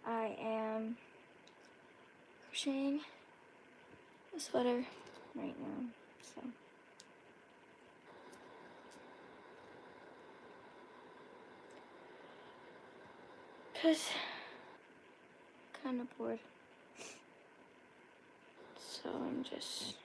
I am crocheting a sweater right now, so. Because kind of bored. So I'm just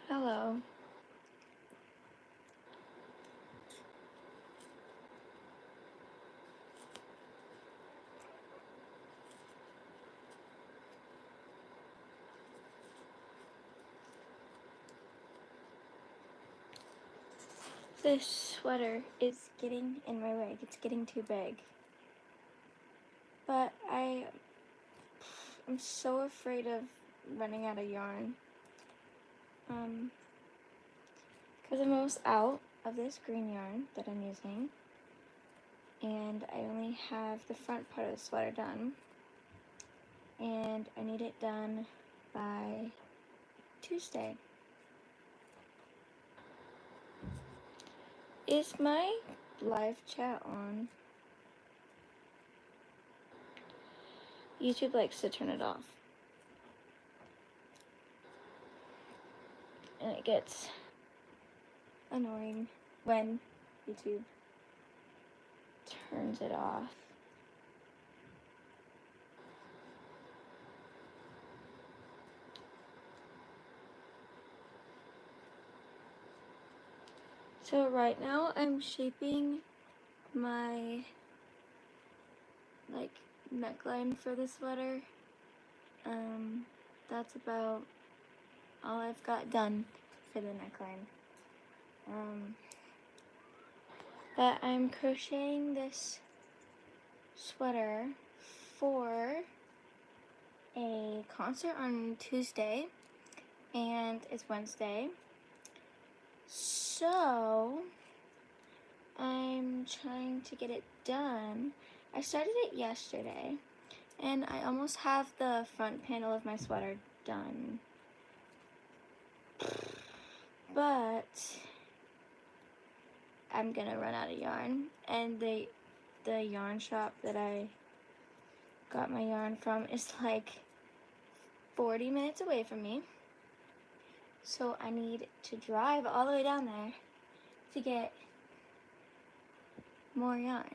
hello. This sweater is getting in my way. It's getting too big. But I'm so afraid of running out of yarn. Because I'm almost out of this green yarn that I'm using. And I only have the front part of the sweater done. And I need it done by Tuesday. Is my live chat on? YouTube likes to turn it off. And it gets annoying when YouTube turns it off. So right now I'm shaping my neckline for the sweater. That's about all I've got done for the neckline. But I'm crocheting this sweater for a concert on Tuesday, and it's Wednesday. So I'm trying to get it done. I started it yesterday, and I almost have the front panel of my sweater done. But I'm gonna run out of yarn, and the yarn shop that I got my yarn from is like 40 minutes away from me. So I need to drive all the way down there to get more yarn.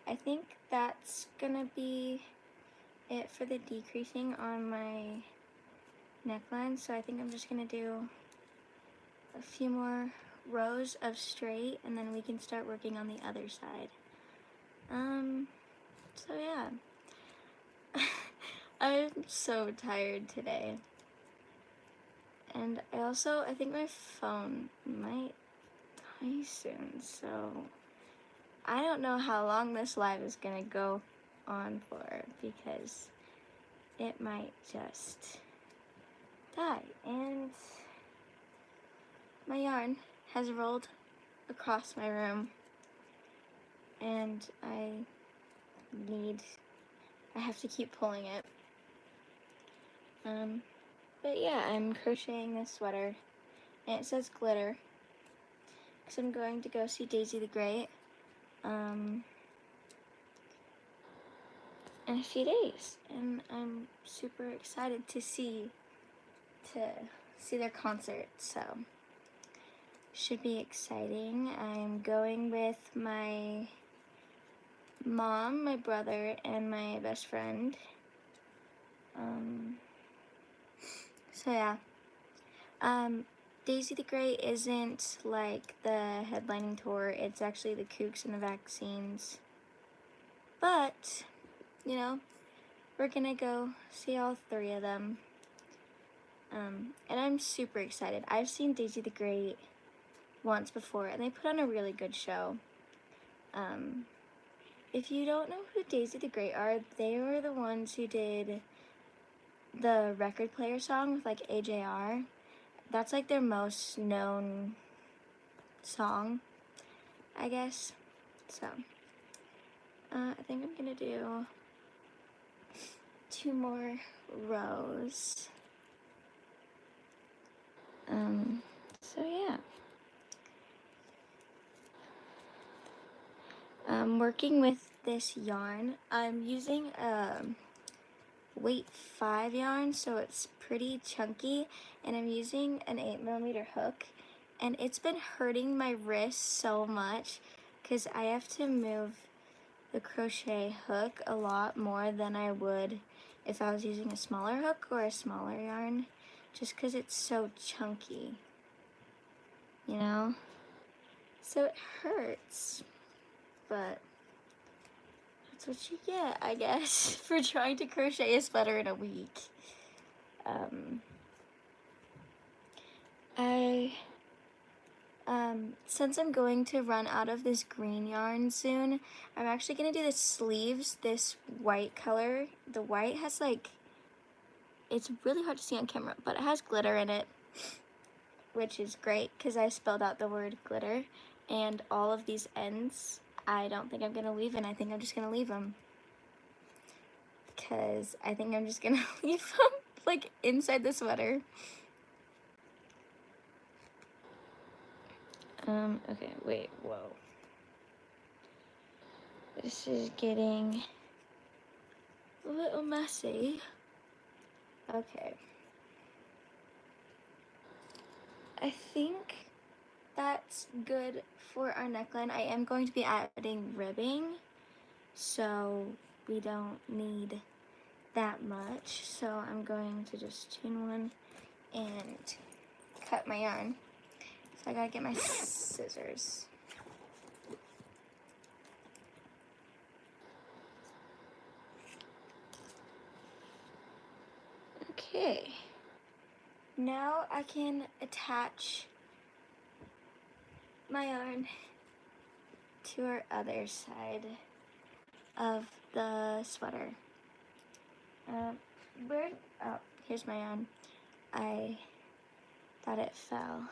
I think that's gonna be it for the decreasing on my neckline. So I think I'm just gonna do a few more rows of straight, and then we can start working on the other side. So yeah. I'm so tired today. And I think my phone might die soon, so I don't know how long this live is gonna go on for, because it might just die. And my yarn has rolled across my room, and I have to keep pulling it. But yeah, I'm crocheting this sweater, and it says glitter, because I'm going to go see Daisy the Great in a few days, and I'm super excited to see their concert, so should be exciting. I'm going with my mom, my brother, and my best friend. So yeah. Daisy the Great isn't like the headlining tour, it's actually the Kooks and the Vaccines. But, you know, we're gonna go see all three of them. And I'm super excited. I've seen Daisy the Great once before, and they put on a really good show. If you don't know who Daisy the Great are, they were the ones who did the record player song with like AJR. That's like their most known song, I guess. So, I think I'm gonna do 2 more rows. So yeah. I'm working with this yarn. I'm using weight 5 yarn, so it's pretty chunky, and I'm using an 8mm hook, and it's been hurting my wrist so much because I have to move the crochet hook a lot more than I would if I was using a smaller hook or a smaller yarn, just because it's so chunky, you know? So it hurts, but that's what you get, I guess, for trying to crochet a sweater in a week. Since I'm going to run out of this green yarn soon, I'm actually going to do the sleeves, this white color. The white has like, it's really hard to see on camera, but it has glitter in it, which is great because I spelled out the word glitter. And all of these ends, I don't think I'm going to leave, and I think I'm just going to leave them. Because I think I'm just going to leave them like inside the sweater. Okay, wait, whoa. This is getting a little messy. Okay. I think that's good for our neckline. I am going to be adding ribbing, so we don't need that much. So I'm going to just chain one and cut my yarn. So I gotta get my scissors. Okay. Now I can attach my yarn to our other side of the sweater. Oh, here's my yarn. I thought it fell.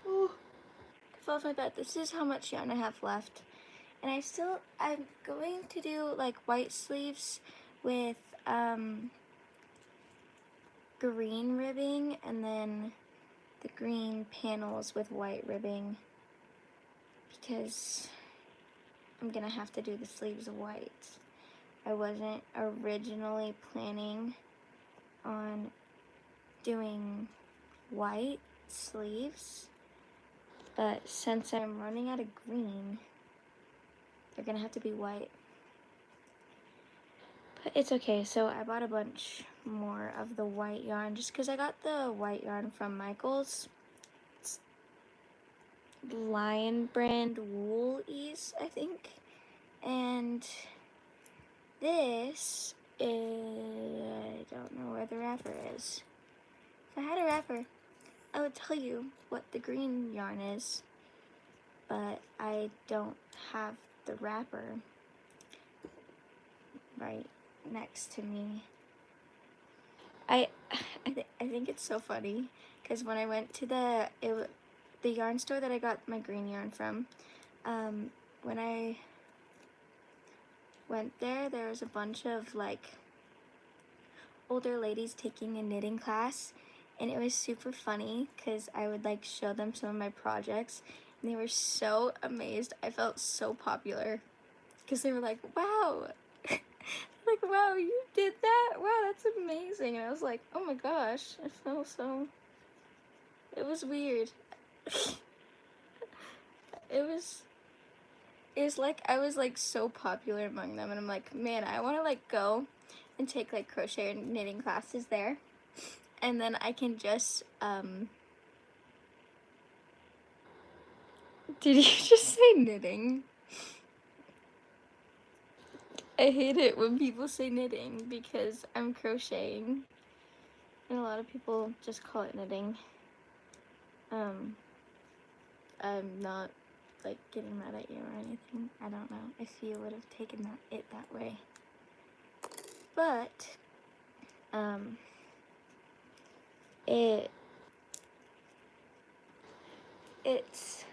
Ooh, it fell off my bed. This is how much yarn I have left. And I'm going to do like white sleeves with green ribbing, and then the green panels with white ribbing, because I'm gonna have to do the sleeves white. I wasn't originally planning on doing white sleeves, but since I'm running out of green, they're gonna have to be white. But it's okay, so I bought a bunch more of the white yarn just because I got the white yarn from Michael's. It's Lion brand Wool Ease, I think. And this is, I don't know where the wrapper is. If I had a wrapper, I would tell you what the green yarn is, but I don't have the wrapper right next to me. I think it's so funny because when I went to the yarn store that I got my green yarn from, when I went there was a bunch of like older ladies taking a knitting class, and it was super funny because I would like show them some of my projects, and they were so amazed. I felt so popular because they were like, wow, like, wow, you did that? Wow, that's amazing. And I was like, oh my gosh, I felt so, it was weird. it was like I was like so popular among them, and I'm like, man, I want to like go and take like crochet and knitting classes there, and then I can just did you just say knitting? I hate it when people say knitting because I'm crocheting, and a lot of people just call it knitting. I'm not like getting mad at you or anything. I don't know if you would have taken it that way, but it's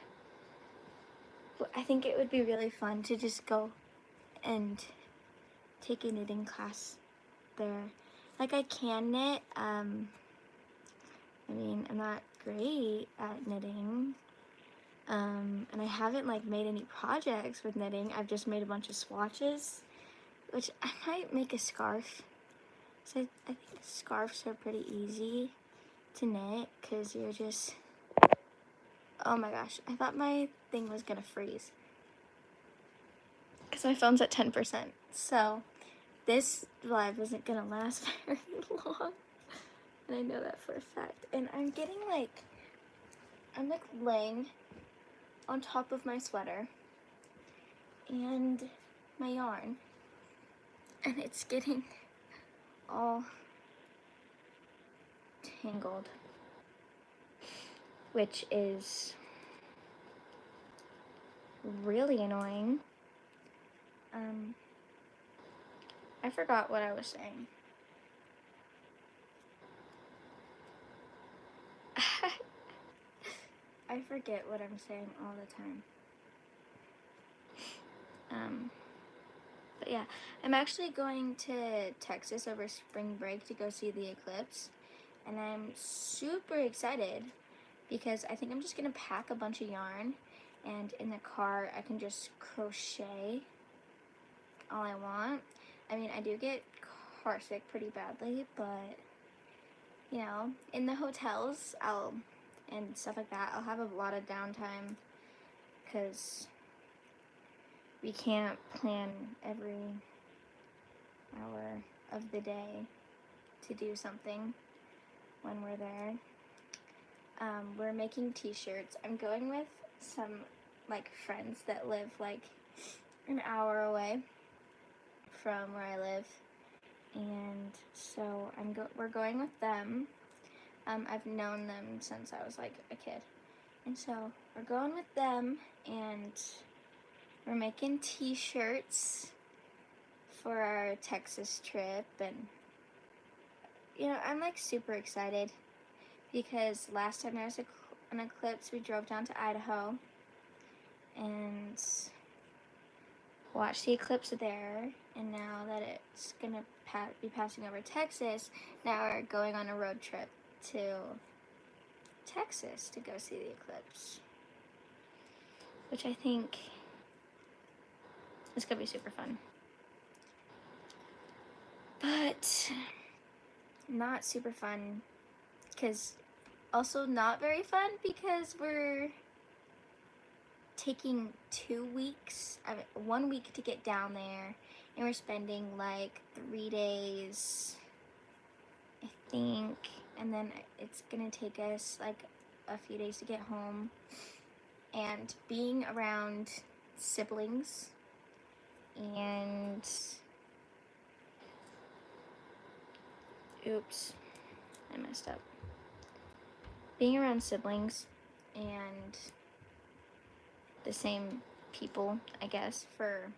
I think it would be really fun to just go and take a knitting class there. Like, I can knit. I mean, I'm not great at knitting. And I haven't like made any projects with knitting. I've just made a bunch of swatches, which I might make a scarf. So I think scarves are pretty easy to knit because you're just, oh my gosh, I thought my thing was gonna freeze because my phone's at 10%. So this live isn't gonna last very long, and I know that for a fact. And I'm like laying on top of my sweater and my yarn, and it's getting all tangled, which is really annoying. I forgot what I was saying. I forget what I'm saying all the time. But yeah, I'm actually going to Texas over spring break to go see the eclipse, and I'm super excited because I think I'm just gonna pack a bunch of yarn, and in the car I can just crochet all I want. I mean, I do get car sick pretty badly, but you know, in the hotels and stuff like that, I'll have a lot of downtime because we can't plan every hour of the day to do something when we're there. We're making t-shirts. I'm going with some like friends that live like an hour away from where I live, and so we're going with them. I've known them since I was like a kid, and so we're going with them, and we're making t-shirts for our Texas trip. And you know, I'm like super excited because last time there was an eclipse, we drove down to Idaho and watched the eclipse there, and now that it's gonna be passing over Texas, now we're going on a road trip to Texas to go see the eclipse, which I think is gonna be super fun. But not super fun because also not very fun because we're taking 2 weeks, 1 week to get down there, and we're spending like 3 days, I think, and then it's gonna take us like a few days to get home. And being around siblings and oops, I messed up. Being around siblings and the same people, I guess, for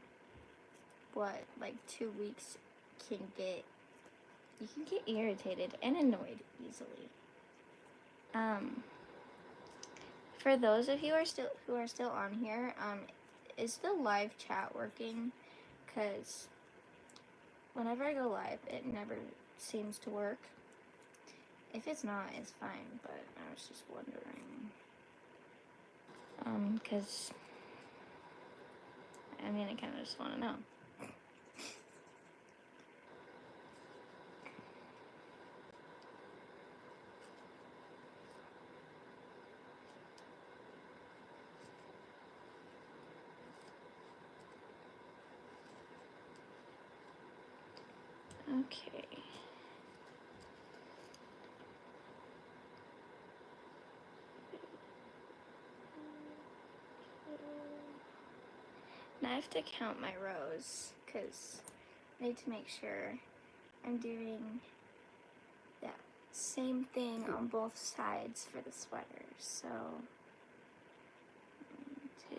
what, like 2 weeks you can get irritated and annoyed easily. For those of you who are still on here, is the live chat working? Because whenever I go live, it never seems to work. If it's not, it's fine, but I was just wondering. Because, I mean, I kind of just want to know. Okay. Now I have to count my rows because I need to make sure I'm doing that same thing on both sides for the sweater. So 1, 2,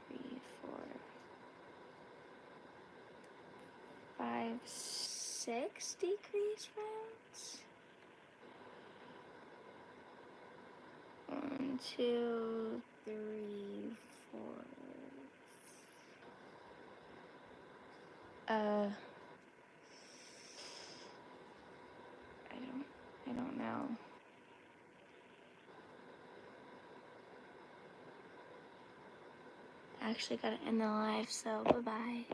3, 4, 5, 6 decrease rounds. 1, 2, 3, 4. I don't know. I actually gotta end the live, so bye-bye.